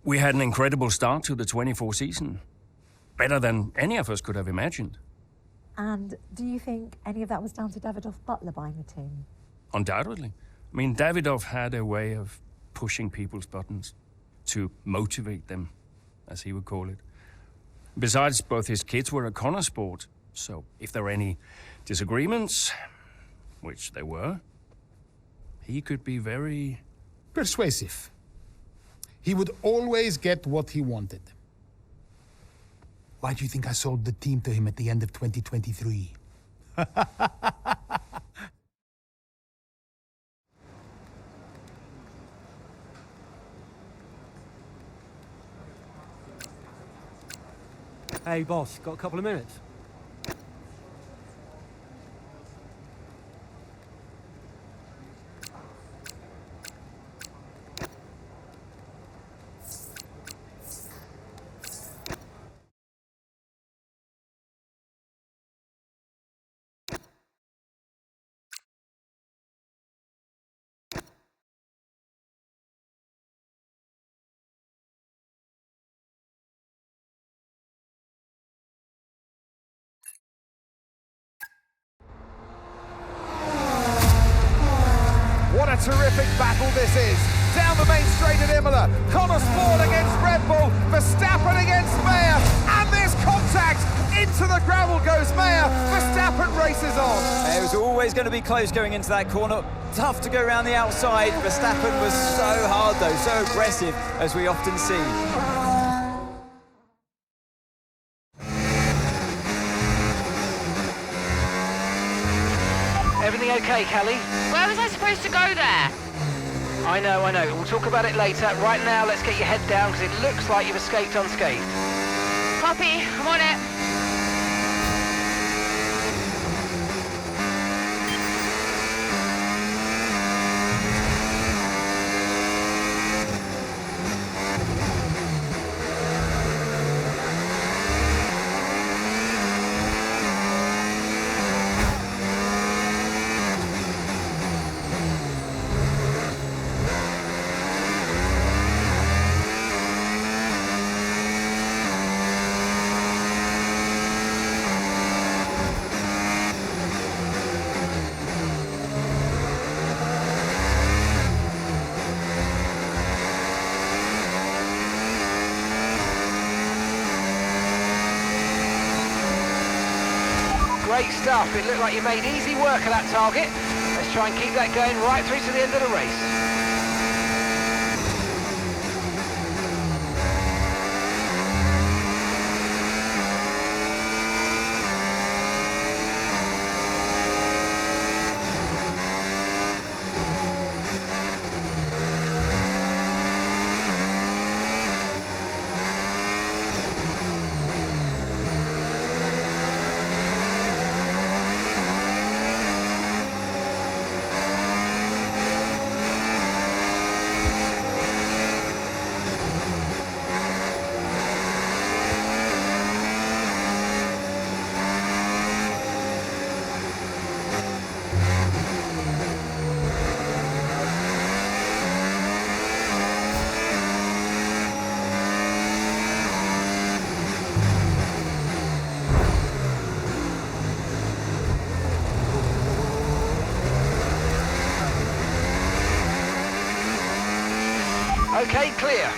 We had an incredible start to the 24 season. Better than any of us could have imagined. And do you think any of that was down to Davidoff Butler buying the team? Undoubtedly. I mean, Davidoff had a way of pushing people's buttons to motivate them, as he would call it. Besides, both his kids were a Connor sport, so if there were any disagreements, which there were, he could be very persuasive. He would always get what he wanted. Why do you think I sold the team to him at the end of 2023? Hey, boss, got a couple of minutes? What a terrific battle this is. Down the main straight at Imola. Connor Sport against Red Bull. Verstappen against Mayer. And there's contact. Into the gravel goes Mayer. Verstappen races on. It was always going to be close going into that corner. Tough to go around the outside. Verstappen was so hard though, so aggressive, as we often see. Everything okay, Kelly? Where was I supposed to go there? I know. We'll talk about it later. Right now, let's get your head down, because it looks like you've escaped unscathed. Copy, I'm on it. Great stuff. It looked like you made easy work of that target. Let's try and keep that going right through to the end of the race. Okay, clear.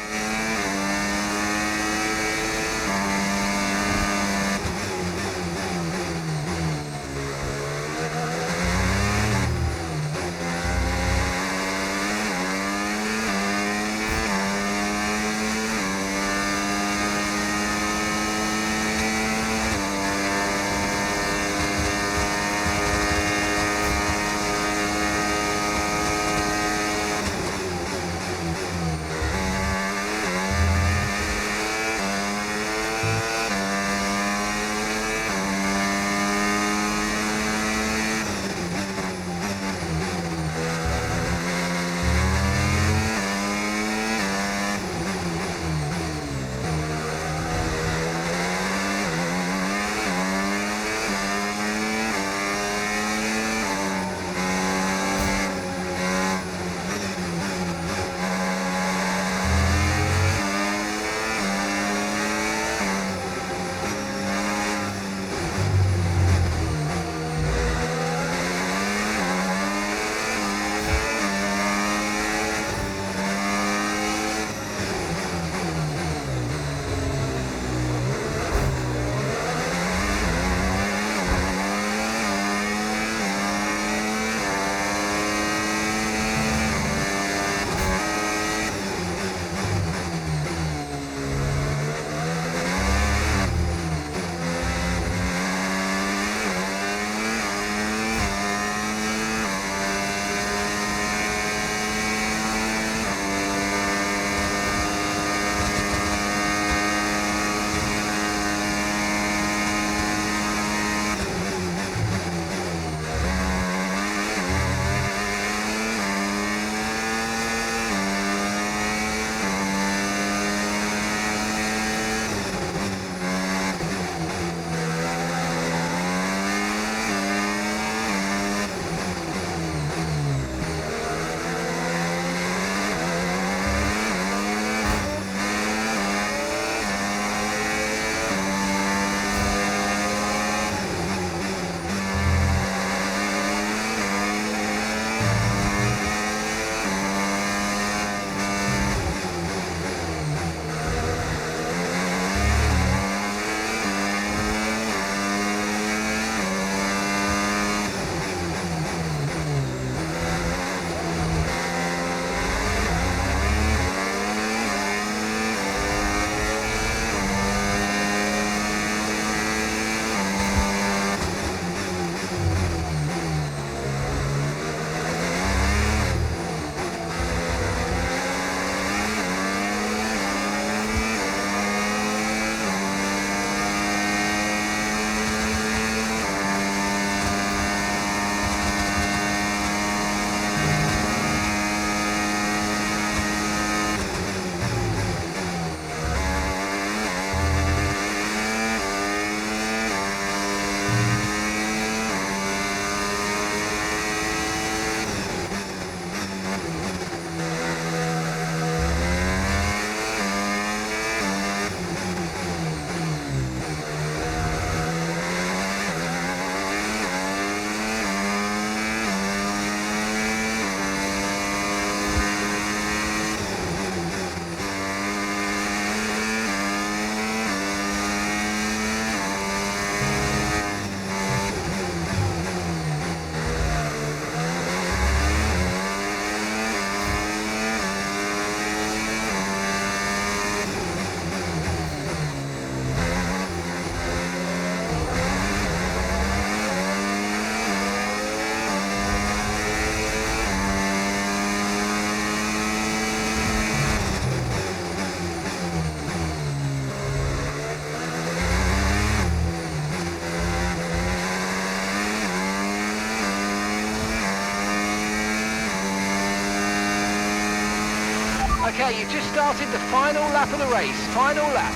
Okay, you've just started the final lap of the race. Final lap.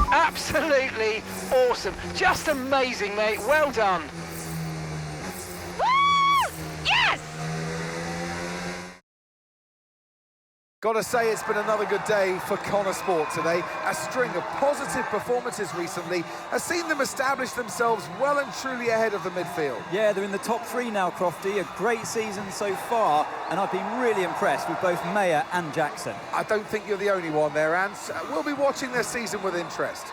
Absolutely awesome. Just amazing, mate. Well done. Woo! Yes! Gotta say, it's been another good day for Connor Sport today. A string of positive performances recently has seen them establish themselves well and truly ahead of the midfield. Yeah, they're in the top 3 now, Crofty. A great season so far, and I've been really impressed with both Mayer and Jackson. I don't think you're the only one there, Ants. We'll be watching their season with interest.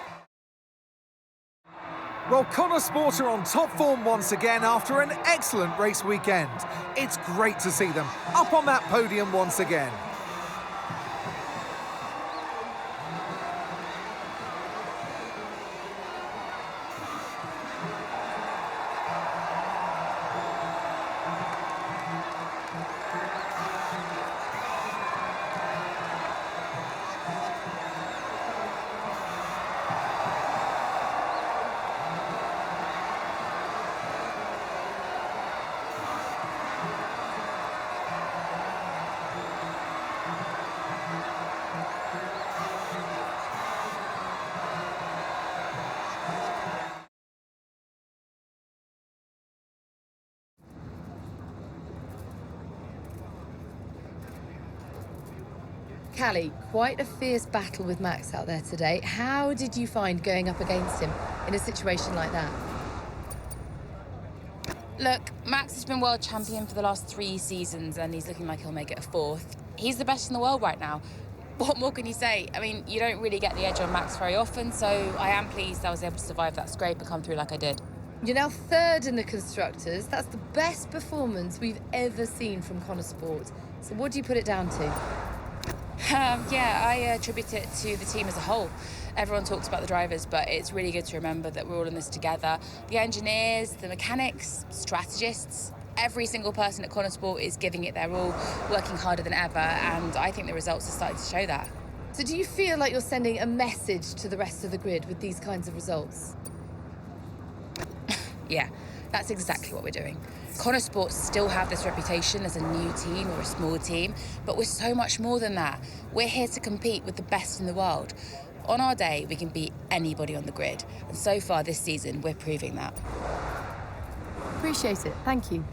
Well, Connor Sport are on top form once again after an excellent race weekend. It's great to see them up on that podium once again. Callie, quite a fierce battle with Max out there today. How did you find going up against him in a situation like that? Look, Max has been world champion for the last 3 seasons and he's looking like he'll make it a 4th. He's the best in the world right now. What more can you say? I mean, you don't really get the edge on Max very often, so I am pleased I was able to survive that scrape and come through like I did. You're now 3rd in the Constructors. That's the best performance we've ever seen from Connor Sport. So what do you put it down to? Yeah, I attribute it to the team as a whole. Everyone talks about the drivers, but it's really good to remember that we're all in this together. The engineers, the mechanics, strategists, every single person at Connor Sport is giving it their all, working harder than ever, and I think the results are starting to show that. So do you feel like you're sending a message to the rest of the grid with these kinds of results? Yeah, that's exactly what we're doing. Connor Sport still have this reputation as a new team or a small team, but we're so much more than that. We're here to compete with the best in the world. On our day, we can beat anybody on the grid, and so far this season, we're proving that. Appreciate it. Thank you.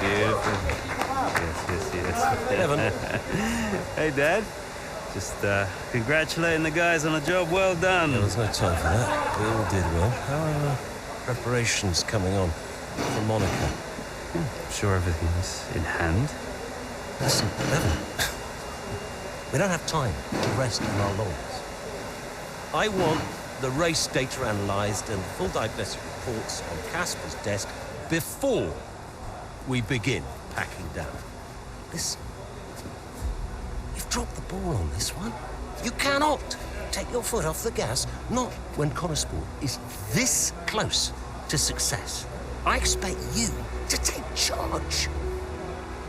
Beautiful. Yes. Evan. Hey, Dad. Just congratulating the guys on a job well done. There was no time for that. We all did well. How are preparations coming on for Monaco? I'm sure everything's in hand. Listen, Evan. We don't have time to rest on our laurels. I want the race data analysed and full diagnostic reports on Casper's desk before we begin packing down. Listen, you've dropped the ball on this one. You cannot take your foot off the gas, not when Connosport is this close to success. I expect you to take charge.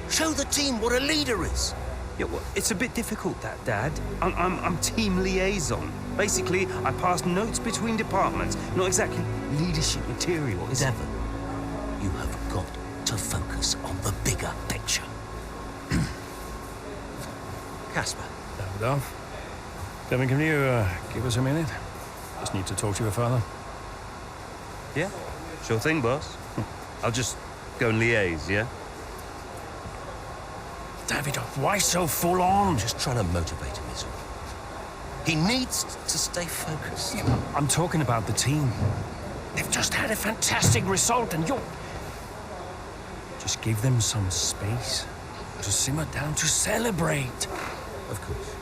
Show the team what a leader is. Yeah, well, it's a bit difficult, that, Dad. I'm team liaison. Basically, I pass notes between departments. Not exactly leadership material, is it? Devon, you have got to focus on the bigger picture. Casper. Davidoff. Devin, can you give us a minute? Just need to talk to your father. Yeah, sure thing, boss. I'll just go and liaise, yeah? Davidoff, why so full on? Just trying to motivate him, is all. He needs to stay focused. I'm talking about the team. They've just had a fantastic result and you're... Just give them some space to simmer down, to celebrate. Of course.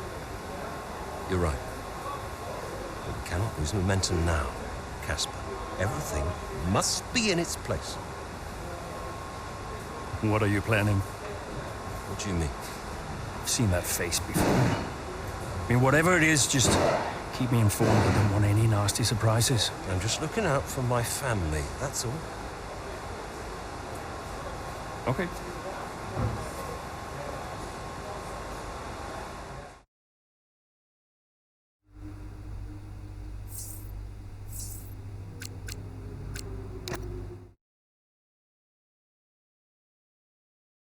You're right. But we cannot lose momentum now, Casper. Everything must be in its place. What are you planning? What do you mean? I've seen that face before. I mean, whatever it is, just keep me informed. I don't want any nasty surprises. I'm just looking out for my family, that's all. Okay.